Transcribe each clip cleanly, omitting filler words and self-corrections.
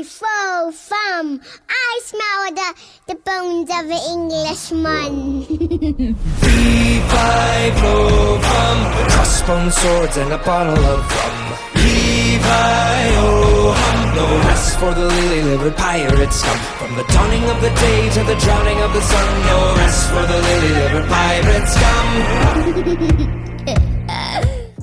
fo, fum. I smell the bones of an Englishman. Fee, fi, fo, fum. Crossbone swords and a bottle of rum. Levi-o-hum. No rest for the lily-livered pirate scum. From the dawning of the day to the drowning of the sun. No rest for the lily-livered pirate scum.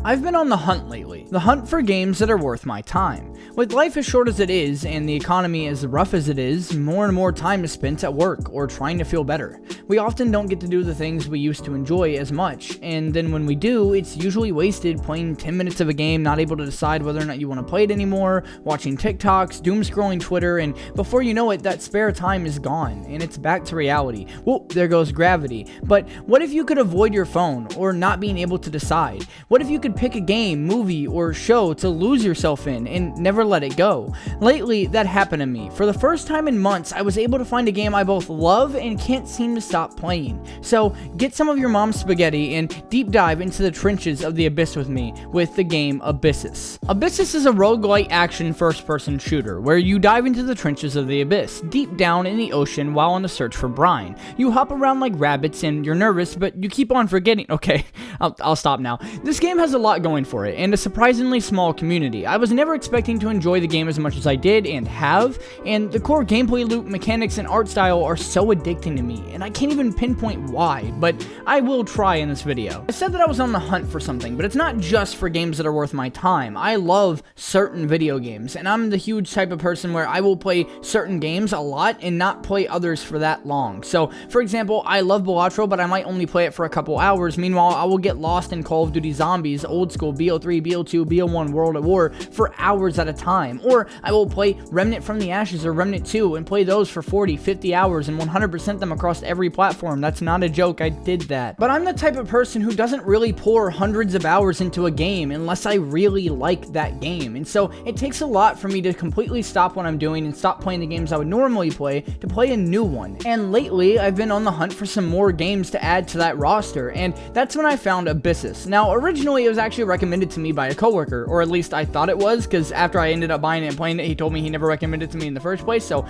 I've been on the hunt lately. The hunt for games that are worth my time. With life as short as it is, and the economy as rough as it is, more and more time is spent at work or trying to feel better. We often don't get to do the things we used to enjoy as much, and then when we do, it's usually wasted playing 10 minutes of a game, not able to decide whether or not you want to play it anymore, watching TikToks, doom scrolling Twitter, and before you know it, that spare time is gone, and it's back to reality. Whoop, there goes gravity. But what if you could avoid your phone, or not being able to decide? What if you could pick a game, movie, or show to lose yourself in, and never let it go? Lately, that happened to me. For the first time in months, I was able to find a game I both love and can't seem to stop playing. So, get some of your mom's spaghetti and deep dive into the trenches of the abyss with me with the game Abyssus. Abyssus is a roguelite action first-person shooter where you dive into the trenches of the abyss, deep down in the ocean while on the search for brine. You hop around like rabbits and you're nervous, but you keep on forgetting. Okay, I'll stop now. This game has a lot going for it, and a surprisingly small community. I was never expecting to enjoy the game as much as I did and have, and the core gameplay loop, mechanics, and art style are so addicting to me, and I can't even pinpoint why, but I will try in this video. I said that I was on the hunt for something, but it's not just for games that are worth my time. I love certain video games, and I'm the huge type of person where I will play certain games a lot and not play others for that long. So, for example, I love Balatro, but I might only play it for a couple hours. Meanwhile, I will get lost in Call of Duty Zombies, old school BO3, BO2, BO1, World at War for hours at a time. Or I will play Remnant from the Ashes or Remnant 2 and play those for 40, 50 hours and 100% them across every platform. That's not a joke, I did that. But I'm the type of person who doesn't really pour hundreds of hours into a game unless I really like that game. And so it takes a lot for me to completely stop what I'm doing and stop playing the games I would normally play to play a new one. And lately, I've been on the hunt for some more games to add to that roster, and that's when I found Abyssus. Now, originally it was actually recommended to me by a coworker, or at least I thought it was, because after I ended up buying it and playing it, he told me he never recommended it to me in the first place, so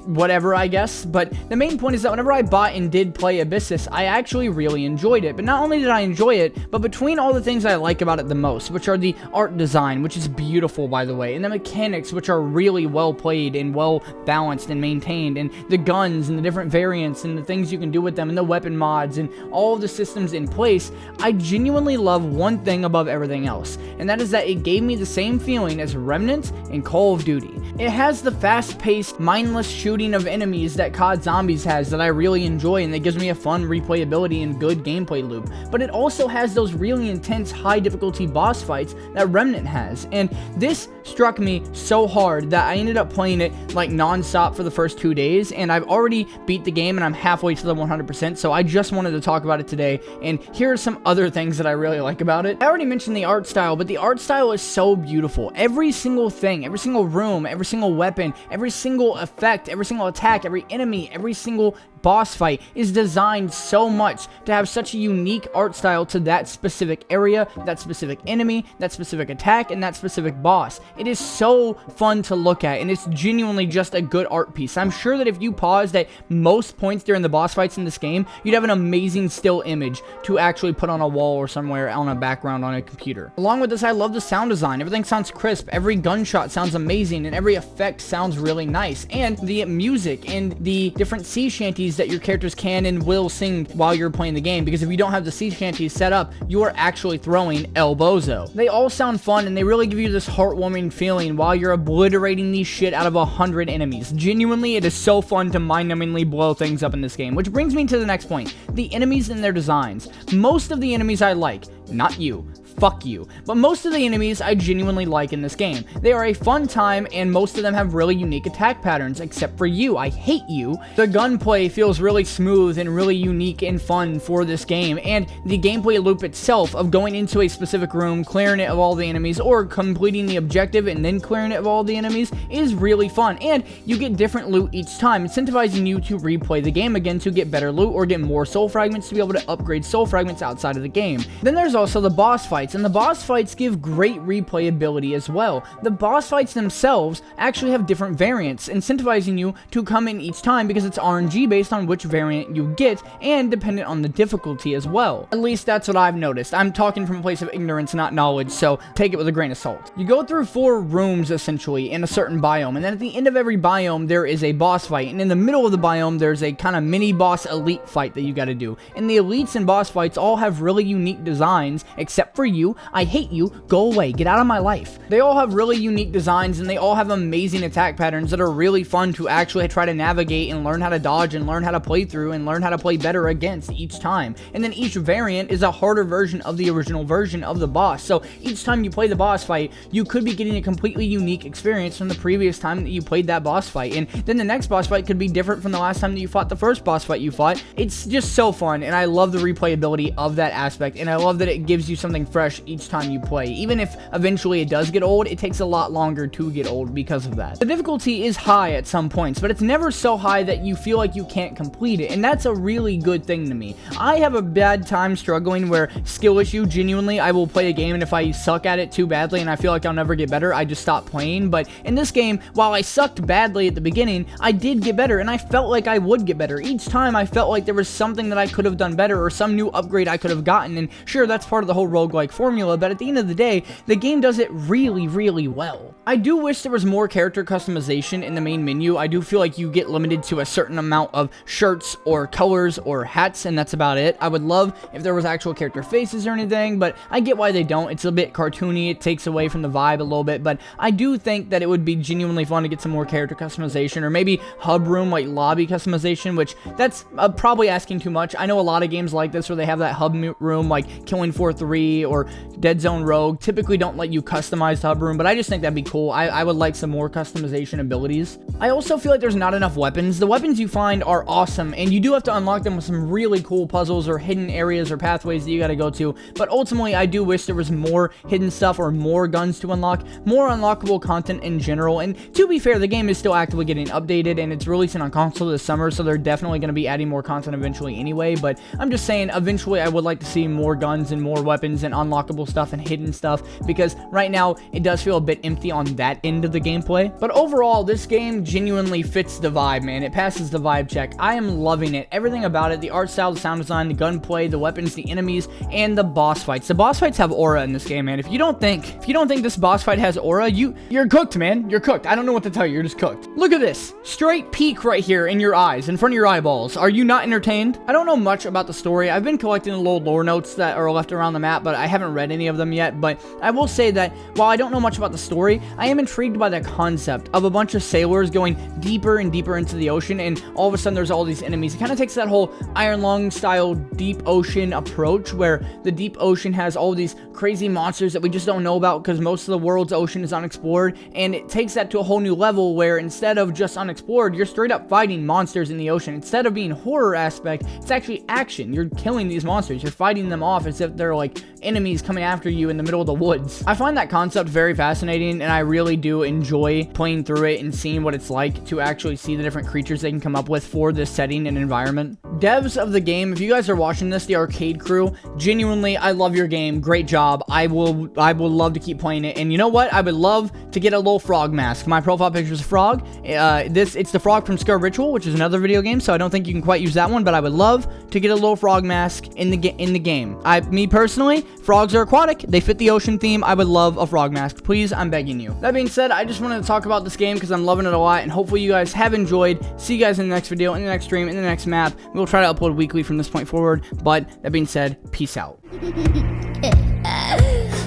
whatever, I guess. But the main point is that whenever I bought and did play Abyssus, I actually really enjoyed it. But not only did I enjoy it, but between all the things I like about it the most, which are the art design, which is beautiful by the way, and the mechanics, which are really well played and well balanced and maintained, and the guns and the different variants and the things you can do with them and the weapon mods and all of the systems in place, I genuinely love one thing above everything else, and that is that it gave me the same feeling as Remnant and Call of Duty. It has the fast-paced, mindless shooting of enemies that COD Zombies has that I really enjoy, and that gives me a fun replayability and good gameplay loop, but it also has those really intense, high-difficulty boss fights that Remnant has, and this struck me so hard that I ended up playing it like non-stop for the first 2 days, and I've already beat the game and I'm halfway to the 100%, so I just wanted to talk about it today, and here are some other things that I really like about it. I already mentioned the art style, but the art style is so beautiful. Every single thing, every single room, every single weapon, every single effect, every single attack, every enemy, every single boss fight is designed so much to have such a unique art style to that specific area, that specific enemy, that specific attack, and that specific boss. It is so fun to look at, and it's genuinely just a good art piece. I'm sure that if you paused at most points during the boss fights in this game, you'd have an amazing still image to actually put on a wall or somewhere on a background on a computer. Along with this, I love the sound design. Everything sounds crisp, every gunshot sounds amazing, and every effect sounds really nice. And the music and the different sea shanties that your characters can and will sing while you're playing the game, because if you don't have the sea shanties set up, you are actually throwing El Bozo. They all sound fun, and they really give you this heartwarming feeling while you're obliterating the shit out of 100 enemies. Genuinely, it is so fun to mind-numbingly blow things up in this game, which brings me to the next point, the enemies and their designs. Most of the enemies I like, not you. Fuck you. But most of the enemies I genuinely like in this game. They are a fun time, and most of them have really unique attack patterns, except for you. I hate you. The gunplay feels really smooth and really unique and fun for this game, and the gameplay loop itself of going into a specific room, clearing it of all the enemies, or completing the objective and then clearing it of all the enemies is really fun, and you get different loot each time, incentivizing you to replay the game again to get better loot or get more soul fragments to be able to upgrade soul fragments outside of the game. Then there's also the boss fight. fights, and the boss fights give great replayability as well. The boss fights themselves actually have different variants, incentivizing you to come in each time because it's RNG based on which variant you get, and dependent on the difficulty as well. At least that's what I've noticed. I'm talking from a place of ignorance, not knowledge, so take it with a grain of salt. You go through 4 rooms, essentially, in a certain biome, and then at the end of every biome, there is a boss fight, and in the middle of the biome, there's a kind of mini-boss elite fight that you gotta do. And the elites and boss fights all have really unique designs, except for you. I hate you. Go away. Get out of my life. They all have really unique designs, and they all have amazing attack patterns that are really fun to actually try to navigate and learn how to dodge and learn how to play through and learn how to play better against each time. And then each variant is a harder version of the original version of the boss. So each time you play the boss fight, you could be getting a completely unique experience from the previous time that you played that boss fight. And then the next boss fight could be different from the last time that you fought the first boss fight you fought. It's just so fun, and I love the replayability of that aspect, and I love that it gives you something fresh each time you play. Even if eventually it does get old, it takes a lot longer to get old because of that. The difficulty is high at some points, but it's never so high that you feel like you can't complete it, and that's a really good thing to me. I have a bad time struggling where skill issue, genuinely, I will play a game, and if I suck at it too badly and I feel like I'll never get better, I just stop playing. But in this game, while I sucked badly at the beginning, I did get better, and I felt like I would get better. Each time I felt like there was something that I could have done better, or some new upgrade I could have gotten, and sure, that's part of the whole roguelike formula, but at the end of the day, the game does it really, really well. I do wish there was more character customization in the main menu. I do feel like you get limited to a certain amount of shirts or colors or hats, and that's about it. I would love if there was actual character faces or anything, but I get why they don't. It's a bit cartoony, it takes away from the vibe a little bit, but I do think that it would be genuinely fun to get some more character customization, or maybe hub room, like lobby customization, which that's probably asking too much. I know a lot of games like this where they have that hub room, like Killing Floor 3 or Dead Zone Rogue, typically don't let you customize the hub room, but I just think that'd be cool. I would like some more customization abilities. I also feel like there's not enough weapons. The weapons you find are awesome, and you do have to unlock them with some really cool puzzles or hidden areas or pathways that you gotta go to, but ultimately I do wish there was more hidden stuff or more guns to unlock, more unlockable content in general. And to be fair, the game is still actively getting updated, and it's releasing on console this summer, so they're definitely going to be adding more content eventually anyway. But I'm just saying, eventually I would like to see more guns and more weapons and unlockable stuff and hidden stuff, because right now it does feel a bit empty on that end of the gameplay. But overall, this game genuinely fits the vibe, man. It passes the vibe check. I am loving it. Everything about it, the art style, the sound design, the gunplay, the weapons, the enemies, and the boss fights. The boss fights have aura in this game, man. If you don't think this boss fight has aura, you're cooked, man. You're cooked. I don't know what to tell you. You're just cooked. Look at this. Straight peak right here in your eyes, in front of your eyeballs. Are you not entertained? I don't know much about the story. I've been collecting little lore notes that are left around the map, but I haven't read any of them yet. But I will say that while I don't know much about the story, I am intrigued by the concept of a bunch of sailors going deeper and deeper into the ocean, and all of a sudden there's all these enemies. It kind of takes that whole Iron Lung style deep ocean approach, where the deep ocean has all these crazy monsters that we just don't know about because most of the world's ocean is unexplored, and it takes that to a whole new level where instead of just unexplored, you're straight up fighting monsters in the ocean. Instead of being horror aspect, it's actually action. You're killing these monsters. You're fighting them off as if they're like enemies coming after you in the middle of the woods. I find that concept very fascinating, and I really do enjoy playing through it and seeing what it's like to actually see the different creatures they can come up with for this setting and environment. Devs of the game, if you guys are watching this, the arcade crew, genuinely, I love your game. Great job. I will love to keep playing it. And you know what? I would love to get a little frog mask. My profile picture is a frog. It's the frog from Scare Ritual, which is another video game, so I don't think you can quite use that one, but I would love to get a little frog mask in the game. Me personally, frogs are aquatic. They fit the ocean theme. I would love a frog mask. Please, I'm begging you. That being said, I just wanted to talk about this game because I'm loving it a lot, and hopefully you guys have enjoyed. See you guys in the next video, in the next stream, in the next map. We'll try to upload weekly from this point forward, but that being said, peace out.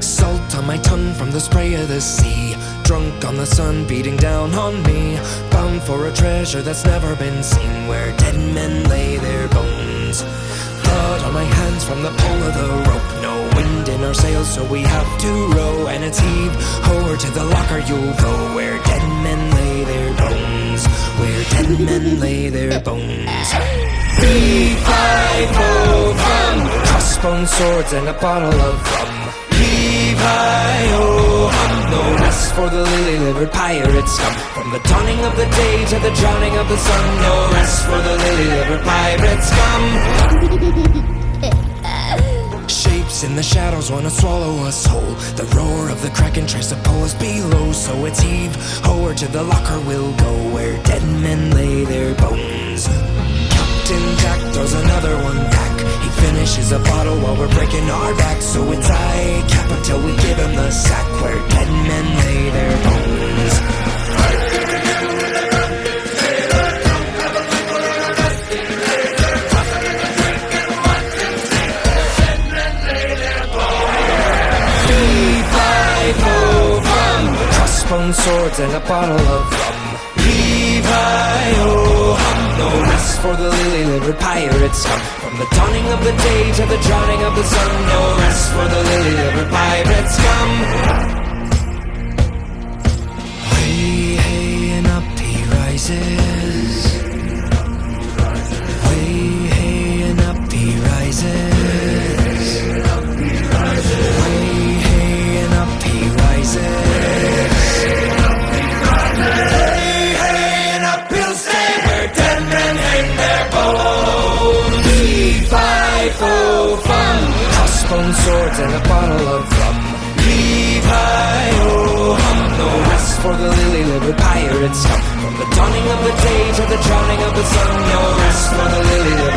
Salt on my tongue from the spray of the sea, drunk on the sun beating down on me, bound for a treasure that's never been seen, where dead men lay their bones. Blood on my hands from the pull of the rope, no wind in our sails so we have to row, and it's heave ho to the locker you'll go, where dead men lay their bones, where dead men lay their bones. 3-5-0 fun, crossbones, swords, and a bottle of rum. Levi-ho hum, no rest for the lily-livered pirate scum. From the dawning of the day to the drowning of the sun, no rest for the lily-livered pirate scum. Shapes Beasts in the shadows wanna swallow us whole. The roar of the kraken tries to pull us below. So it's heave ho, or to the locker we'll go, where dead men lay their bones. Captain Jack throws another one back. He finishes a bottle while we're breaking our backs. So it's I cap until we give him the sack, where dead men lay their bones. Crossbone swords and a bottle of rum. Levi-o-hum, no rest for the lily-livered pirates. From the dawning of the day to the drowning of the sun, no rest for the lily-livered pirates. Come. Way, hey, and up he rises. Way, hey, and up he rises. Way, hey, and up he rises. Crossbone swords and a bottle of rum. Levi-o-hum, no rest for the lily-livered pirates. From the dawning of the day to the drowning of the sun, no rest for the lily-livered